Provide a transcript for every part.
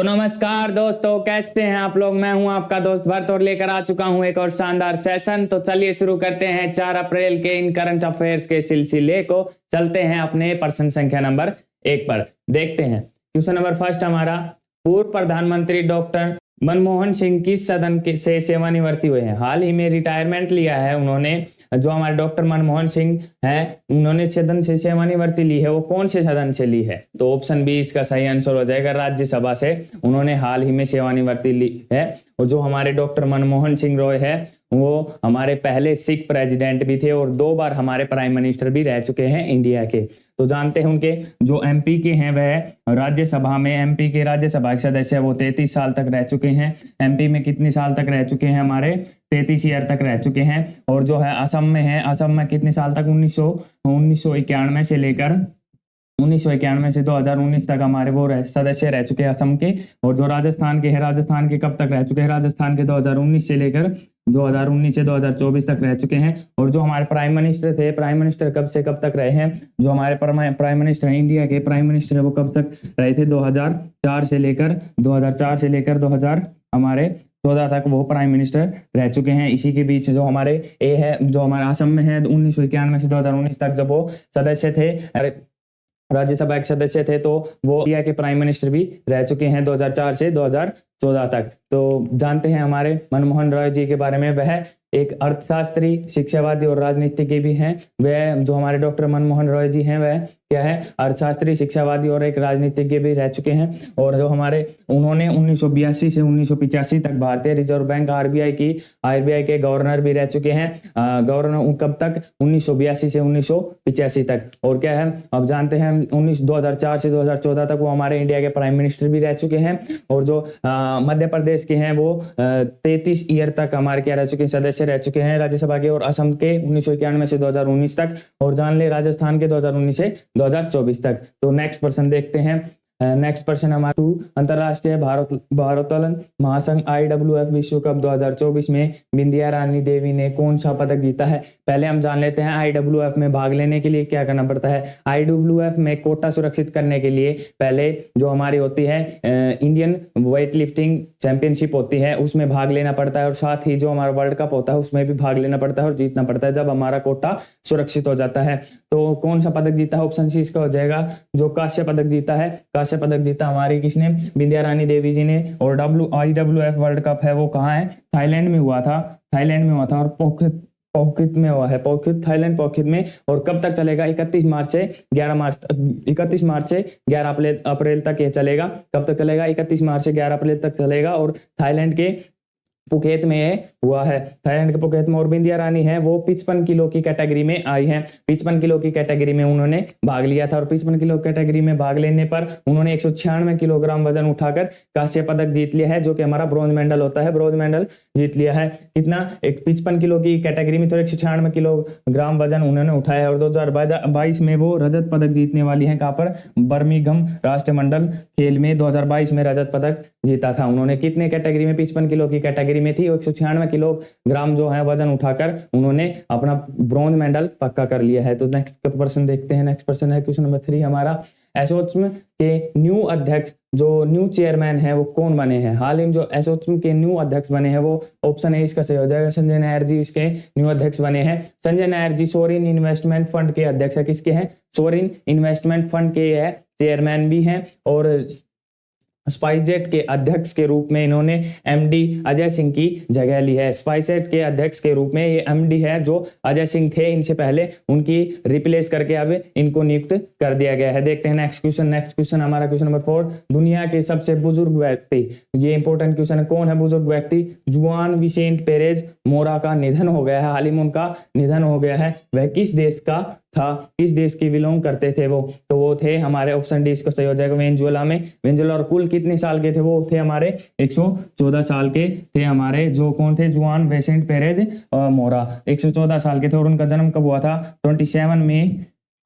तो नमस्कार दोस्तों, कैसे हैं आप लोग। मैं हूं आपका दोस्त भरत और लेकर आ चुका हूं एक और शानदार सेशन। तो चलिए शुरू करते हैं 4 अप्रैल के इन करंट अफेयर्स के सिलसिले को। चलते हैं अपने प्रश्न संख्या नंबर 1 पर। देखते हैं क्वेश्चन नंबर फर्स्ट हमारा, पूर्व प्रधानमंत्री डॉक्टर मनमोहन सिंह किस सदन के से सेवानिवृत्त हुए हैं। हाल ही में रिटायरमेंट लिया है उन्होंने। जो हमारे डॉक्टर मनमोहन सिंह हैं, उन्होंने सदन से सेवानिवृत्ति ली है। वो कौन से सदन से ली है? तो ऑप्शन बी इसका सही आंसर हो जाएगा। राज्यसभा से उन्होंने हाल ही में सेवानिवृत्ति ली है। और जो हमारे डॉक्टर मनमोहन सिंह रॉय है, वो हमारे पहले सिख प्रेसिडेंट भी थे और 2 बार हमारे प्राइम मिनिस्टर भी रह चुके हैं इंडिया के। तो जानते हैं उनके जो एमपी के हैं वह राज्यसभा में, एमपी के राज्यसभा के सदस्य वो 33 साल तक रह चुके हैं। एमपी में कितने साल तक रह चुके हैं? हमारे 33 ईयर तक रह चुके हैं। और जो है असम में है, असम में कितने साल तक? 1991 से लेकर 1991 से 2019 तक हमारे वो सदस्य रह चुके हैं असम के। और जो राजस्थान के हैं, राजस्थान के कब तक रह चुके हैं? राजस्थान के 2019 से लेकर 2019 से 2024 तक रह चुके हैं। और जो हमारे प्राइम मिनिस्टर थे, प्राइम मिनिस्टर कब से कब तक रहे हैं? जो हमारे प्राइम मिनिस्टर हैं, इंडिया के प्राइम मिनिस्टर है, वो कब तक रहे थे? 2004 से लेकर 2014 तक वो प्राइम मिनिस्टर रह चुके हैं। इसी के बीच जो हमारे ए है, जो हमारे असम में है, 1991 से 2019 तक जब वो सदस्य थे, राज्यसभा के सदस्य थे, तो वो इंडिया के प्राइम मिनिस्टर भी रह चुके हैं 2004 से 2014 तक। तो जानते हैं हमारे मनमोहन रॉय जी के बारे में। वह एक अर्थशास्त्री, शिक्षावादी और राजनीतिज्ञ भी हैं। वह जो हमारे डॉक्टर मनमोहन रॉय जी हैं, वह क्या है? अर्थशास्त्री, शिक्षावादी और एक राजनीतिज्ञ भी रह चुके हैं। और जो हमारे उन्होंने 1982 से 1985 तक भारतीय रिजर्व बैंक आरबीआई के गवर्नर भी रह चुके हैं। गवर्नर कब तक? 1982 से 1985 तक। और क्या है, अब जानते हैं 2004 से 2014 तक वो हमारे इंडिया के प्राइम मिनिस्टर भी रह चुके हैं। और जो मध्य प्रदेश के हैं, वो 33 ईयर तक हमारे क्या रह चुके हैं? सदस्य रह चुके हैं राज्यसभा के। और असम के 1991 से 2019 तक। और जान ले राजस्थान के 2019 से 2024 तक। तो नेक्स्ट पर्सन देखते हैं। नेक्स्ट पर्सन हमारा 2, अंतरराष्ट्रीय भारोत्तोलन महासंघ IWF विश्व कप 2024 में बिंदिया रानी देवी ने कौन सा पदक जीता है? पहले हम जान लेते हैं IWF में भाग लेने के लिए क्या करना पड़ता है। IWF में कोटा सुरक्षित करने के लिए पहले जो हमारी होती है इंडियन वेट लिफ्टिंग चैंपियनशिप होती है, उसमें भाग लेना पड़ता है। और साथ ही जो हमारा वर्ल्ड कप होता है, उसमें भी भाग लेना पड़ता है और जीतना पड़ता है, जब हमारा कोटा सुरक्षित हो जाता है। तो कौन सा पदक जीता है? ऑप्शन सी इसका हो जाएगा, जो कांस्य पदक जीता है। कांस्य पदक जीता हमारी किसने? बिंदिया रानी देवी जी ने। और IWF वर्ल्ड कप है, वो कहाँ है? थाईलैंड में हुआ था। और पोखित में हुआ है। थाईलैंड पोखित में। और कब तक चलेगा? 31 मार्च से 11 अप्रैल तक ये चलेगा। कब तक चलेगा? 31 मार्च से 11 अप्रैल तक चलेगा। और थाईलैंड के पुकेत में हुआ है। थाईलैंड के पुकेत में। और बिंदिया रानी है, वो 55 किलो की कैटेगरी में आई हैं। 55 किलो की कैटेगरी में उन्होंने भाग लिया था। और 55 किलो कैटेगरी में भाग लेने पर उन्होंने 196 किलोग्राम वजन उठाकर कांस्य पदक जीत लिया है, जो कि हमारा ब्रॉन्ज मेडल होता है। ब्रॉन्ज मेडल जीत लिया है। कितना? 55 किलो की कैटेगरी में तो 196 किलोग्राम वजन उन्होंने उठाया है। और 2022 में वो रजत पदक जीतने वाली है। कहाँ पर? बर्मिंघम राष्ट्रमंडल खेल में 2022 में रजत पदक जीता था उन्होंने। कितने कैटेगरी में? 55 किलो की कैटेगरी में थी। 196 किलोग्राम जो है वजन उठाकर उन्होंने अपना ब्रॉन्ज मेडल पक्का कर लिया है। तो नेक्स्ट पर्सन देखते हैं। नेक्स्ट पर्सन है क्वेश्चन नंबर 3 हमारा, एसोचैम के न्यू अध्यक्ष, जो न्यू चेयरमैन है, वो कौन बने हैं? हाल ही में जो एसोचैम के न्यू अध्यक्ष बने हैं, वो ऑप्शन ए इसका सही हो जाएगा, संजय नायर जी इसके न्यू अध्यक्ष बने हैं। संजय नायर जी सोरिन इन्वेस्टमेंट फंड के अध्यक्ष है। किसके हैं? सोरिन इन्वेस्टमेंट फंड के है, चेयरमैन भी हैं। और स्पाइसजेट के अध्यक्ष के रूप में इन्होंने MD अजय सिंह की जगह ली है। स्पाइसजेट के अध्यक्ष के रूप में ये MD है, जो अजय सिंह थे इनसे पहले, उनकी रिप्लेस करके अब इनको नियुक्त कर दिया गया है। देखते हैं नेक्स्ट क्वेश्चन हमारा क्वेश्चन नंबर 4, दुनिया के सबसे बुजुर्ग व्यक्ति। ये इंपॉर्टेंट क्वेश्चन है। कौन है बुजुर्ग व्यक्ति? जुआन विसेंट पेरेज मोरा का निधन हो गया है। हाल ही में उनका निधन हो गया है। वह किस देश का था? किस देश के बिलोंग करते थे वो? तो वो थे हमारे, ऑप्शन डी इसको सही हो जाएगा, वेनेजुएला में। वेनेजुएला। और कुल कितने साल के थे वो? थे हमारे 114 साल के थे हमारे। जो कौन थे? जुआन विसेंट पेरेज मोरा 114 साल के थे। और उनका जन्म कब हुआ था? 27 मई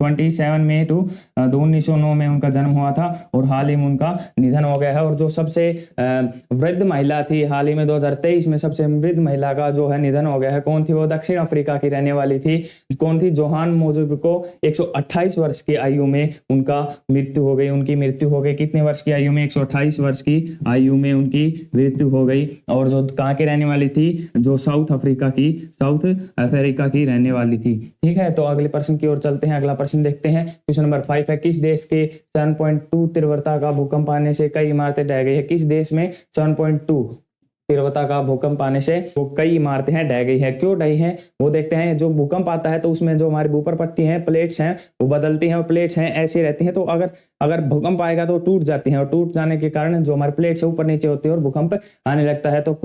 27 मई टू 1909 में उनका जन्म हुआ था और हाल ही में उनका निधन हो गया है। और जो सबसे वृद्ध महिला थी, हाल ही में 2023 में सबसे वृद्ध महिला का जो है निधन हो गया है। कौन थी वो? दक्षिण अफ्रीका की रहने वाली थी। कौन थी? जोहान मोजुब को 128 वर्ष की आयु में उनका मृत्यु हो गई। उनकी मृत्यु हो गई कितने वर्ष की आयु में? 128 वर्ष की आयु में उनकी मृत्यु हो गई। और जो कहाँ की रहने वाली थी? जो साउथ अफ्रीका की रहने वाली थी। ठीक है, तो अगले प्रश्न की ओर चलते हैं। अगला प्रश्न देखते हैं, क्वेश्चन नंबर 5 है, किस देश के 7.2 तीव्रता का भूकंप आने से कई इमारतें ढह गई है? किस देश में 7.2 तीव्रता का भूकंप आने से वो कई इमारतें हैं ढह गई है? क्यों ढही हैं वो देखते हैं। जो भूकंप आता है तो उसमें जो हमारी ऊपर पट्टी है, प्लेट्स हैं, वो बदलती हैं और प्लेट्स हैं ऐसी रहती हैं। तो अगर भूकंप आएगा तो टूट जाती हैं और टूट जाने के कारण जो हमारे प्लेट्स है ऊपर नीचे होती है और भूकंप आने लगता है। तो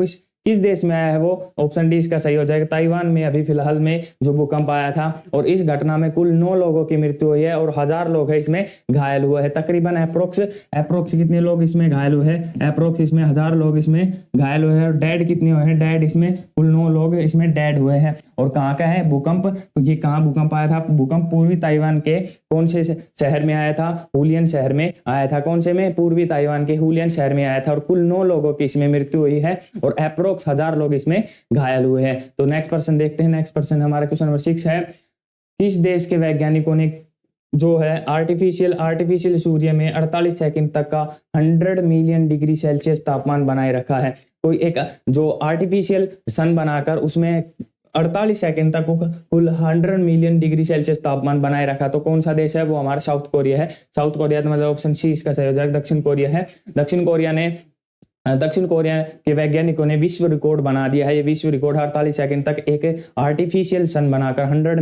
किस देश में आया है वो? ऑप्शन डी इसका सही हो जाएगा। ताइवान में अभी फिलहाल में जो भूकंप आया था और इस घटना में कुल 9 लोगों की मृत्यु हुई है और 1000 लोग हैं इसमें घायल हुए हैं। तकरीबन अप्रोक्स कितने लोग इसमें घायल हुए हैं? अप्रोक्स इसमें 1000 लोग इसमें घायल हुए हैं। और डेड कितने हुए हैं? डेड इसमें कुल 9 लोग इसमें डेड हुए हैं। और कहाँ का है भूकंप? तो ये कहाँ भूकंप आया था? भूकंप पूर्वी ताइवान के कौन से शहर में आया था? हुलियन शहर में आया था। कौन से में? पूर्वी ताइवान के हुलियन शहर में आया था। और कुल 9 लोगों की इसमें मृत्यु हुई है और अप्रोक्स 1000 लोग इसमें घायल हुए हैं। तो नेक्स्ट प्रश्न देखते हैं। नेक्स्ट प्रश्न हमारा क्वेश्चन नंबर 6 है, किस देश के वैज्ञानिकों ने जो है आर्टिफिशियल सूर्य में 48 सेकंड तक का 100 मिलियन डिग्री सेल्सियस तापमान बनाए रखा है? कोई एक जो आर्टिफिशियल सन बनाकर उसमें 48 सेकंड तक कुल 100 मिलियन डिग्री सेल्सियस तापमान बनाए रखा, तो कौन सा देश है वो? हमारा साउथ कोरिया है। साउथ कोरिया तो मतलब ऑप्शन सी इसका सही हो जाएगा। दक्षिण कोरिया है। दक्षिण कोरिया के वैज्ञानिकों ने विश्व रिकॉर्ड बना दिया है। ये विश्व रिकॉर्ड 48 सेकंड तक एक आर्टिफिशियल सन बनाकर 100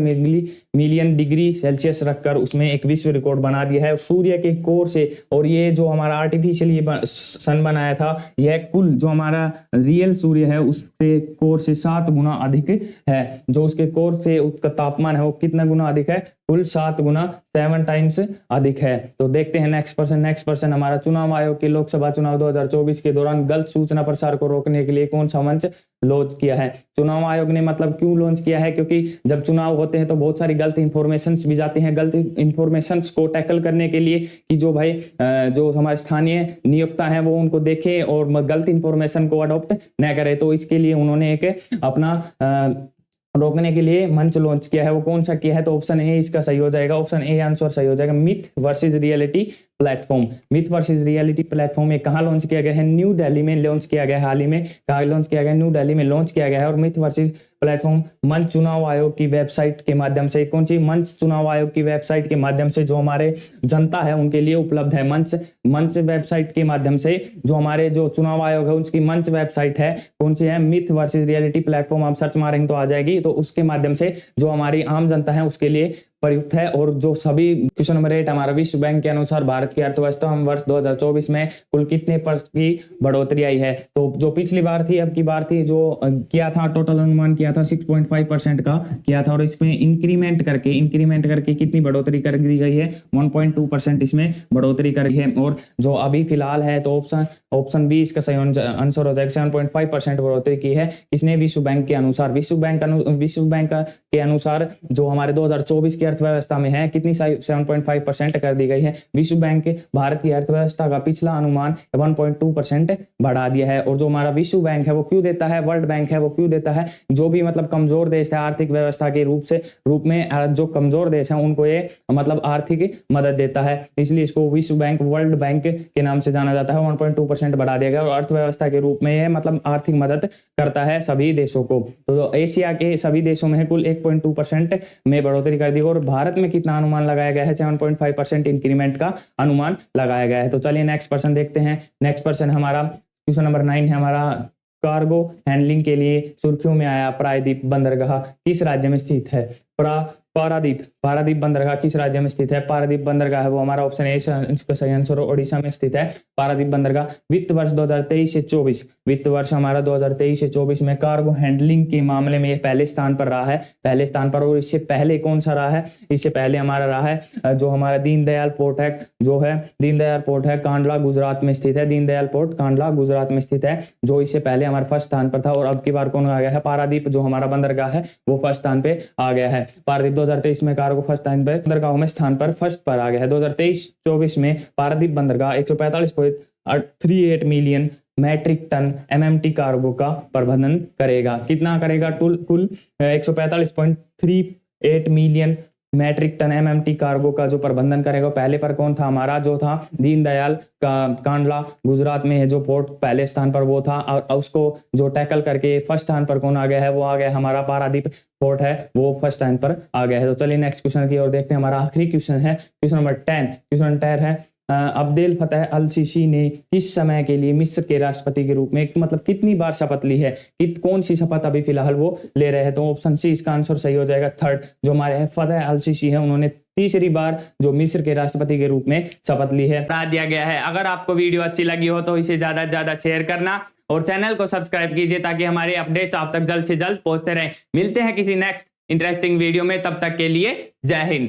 मिलियन डिग्री सेल्सियस रखकर उसमें एक विश्व रिकॉर्ड बना दिया है सूर्य के कोर से। और ये जो हमारा आर्टिफिशियल ये सन बनाया था, यह कुल जो हमारा रियल सूर्य है उसके कोर से 7 गुना अधिक है। जो उसके कोर से उसका तापमान है वो कितना गुना अधिक है? कुल 7 गुना 7 टाइम्स अधिक है। तो देखते हैं नेक्स्ट पर्सन हमारा, चुनाव आयोग के लोकसभा चुनाव 2024 के दौरान गलत सूचना प्रसार को रोकने के लिए कौन सा मंच लॉन्च किया है? चुनाव आयोग ने मतलब क्यों लॉन्च किया है? क्योंकि जब चुनाव होते हैं तो बहुत सारी गलत इंफॉर्मेशंस भी जाती हैं। गलत इंफॉर्मेशंस को टैकल करने के लिए कि जो भाई जो हमारे स्थानीय नियोक्ता हैं वो उनको देखें और गलत इंफॉर्मेशन को अडॉप्ट न करें, तो इसके लिए उन्होंने एक अपना रोकने के लिए मंच लॉन्च किया है। वो कौन सा किया है? तो ऑप्शन ए इसका सही हो जाएगा। ऑप्शन ए आंसर सही हो जाएगा। Myth versus reality platform. Myth versus reality platform में कहाँ लॉन्च किया गया है? न्यू दिल्ली में लॉन्च किया गया है। हाल ही में कहाँ लॉन्च किया गया? न्यू दिल्ली में लॉन्च किया गया है। और मिथ वर्सेस प्लेटफॉर्म मंच चुनाव आयोग की वेबसाइट के माध्यम से, कौन सी? मंच चुनाव आयोग की वेबसाइट के माध्यम से जो हमारे जनता है उनके लिए उपलब्ध है। मंच वेबसाइट के माध्यम से जो हमारे जो चुनाव आयोग है उसकी मंच वेबसाइट है, कौन सी है? Myth versus reality platform. आप सर्च मारेंगे तो आ जाएगी। तो उसके माध्यम से जो हमारी आम जनता है उसके लिए प्रयुक्त है। और जो सभी क्वेश्चन नंबर 8 हमारा, विश्व बैंक के अनुसार भारत की अर्थव्यवस्था हम वर्ष 2024 में कुल कितने % की बढ़ोतरी आई है? तो जो पिछली बार थी अब की बार थी जो किया था टोटल अनुमान किया था 6.5% का किया था। और इसमें इंक्रीमेंट करके कितनी बढ़ोतरी कर दी गई है? 1.2% इसमें बढ़ोतरी कर गई है। और जो अभी फिलहाल है तो ऑप्शन बी इसका सही आंसर हो जाएगा। 7.5% बढ़ोतरी की है। इसने विश्व बैंक के अनुसार, विश्व बैंक के अनुसार जो हमारे 2024 की अर्थव्यवस्था में है कितनी 7.5% कर दी गई है। विश्व बैंक भारत की अर्थव्यवस्था का पिछला अनुमान 1.2% बढ़ा दिया है। और जो हमारा विश्व बैंक है वो क्यों देता है? वर्ल्ड बैंक है वो क्यों देता है? जो भी मतलब कमजोर देश है आर्थिक व्यवस्था के रूप में जो कमजोर देश है उनको ये मतलब आर्थिक मदद देता है, इसलिए इसको विश्व बैंक वर्ल्ड बैंक के नाम से जाना जाता है। 1.2% बढ़ा दिया गया और अर्थव्यवस्था के रूप में ये मतलब आर्थिक मदद करता है सभी देशों को। तो एशिया के सभी देशों में कुल 1.2% में बढ़ोतरी कर दी। और भारत में कितना अनुमान लगाया गया है? 7.5% इंक्रीमेंट का अनुमान लगाया गया है। तो चलिए नेक्स्ट पर्सन देखते हैं। नेक्स्ट पर्सन हमारा क्वेश्चन नंबर 9 है हमारा, कार्गो हैंडलिंग के लिए सुर्खियों में आया पारादीप बंदरगाह किस राज्य में स्थित है? पारादीप बंदरगाह किस राज्य में स्थित है? पारादीप बंदरगाह है वो हमारा ऑप्शन ए इसका सही आंसर ओडिशा में स्थित है। पारादीप बंदरगाह वित्त वर्ष 2023 से 24 वित्त वर्ष हमारा 2023 से 24 में कार्गो हैंडलिंग के मामले में ये पहले स्थान पर रहा है, पहले स्थान पर। और इससे पहले कौन सा रहा है? इससे पहले हमारा रहा है जो हमारा दीनदयाल पोर्ट है, जो है दीनदयाल पोर्ट है कांडला गुजरात में स्थित है। दीनदयाल पोर्ट कांडला गुजरात में स्थित है, जो इससे पहले हमारे फर्स्ट स्थान पर था। और अब की बार कौन आ गया है? पारादीप जो हमारा बंदरगाह है वो फर्स्ट स्थान पे आ गया है। पारादीप 2023 में कार्गो फर्स्ट टाइम पर बंदरगाहों में स्थान पर फर्स्ट पर आ गया है। 2023-24 में पारादीप बंदरगाह 145.38 million metric ton MMT cargo का प्रबंधन करेगा। कितना करेगा? कुल 145.38 million metric ton MMT cargo का जो प्रबंधन करेगा। पहले पर कौन था हमारा? जो था दीनदयाल कांडला, गुजरात में है जो पोर्ट पहले स्थान पर वो था, और उसको जो टैकल करके फर्स्ट स्थान पर कौन आ गया है? वो आ गया हमारा पारादीप पोर्ट है, वो फर्स्ट स्थान पर आ गया है। तो चलिए नेक्स्ट क्वेश्चन की ओर देखते हैं। हमारा आखिरी क्वेश्चन है क्वेश्चन नंबर 10। क्वेश्चन 10 है अब्देल फतेह अल सीसी ने किस समय के लिए मिस्र के राष्ट्रपति के रूप में मतलब कितनी बार शपथ ली है? कौन सी शपथ अभी फिलहाल वो ले रहे हैं? तो ऑप्शन सी इसका आंसर सही हो जाएगा, थर्ड। जो हमारे फतेह अल सीसी है उन्होंने तीसरी बार जो मिस्र के राष्ट्रपति के रूप में शपथ ली है, बता दिया गया है। अगर आपको वीडियो अच्छी लगी हो तो इसे ज्यादा से ज्यादा शेयर करना और चैनल को सब्सक्राइब कीजिए ताकि हमारे अपडेट्स आप तक जल्द से जल्द पहुंचते रहें। मिलते हैं किसी नेक्स्ट इंटरेस्टिंग वीडियो में, तब तक के लिए जय हिंद।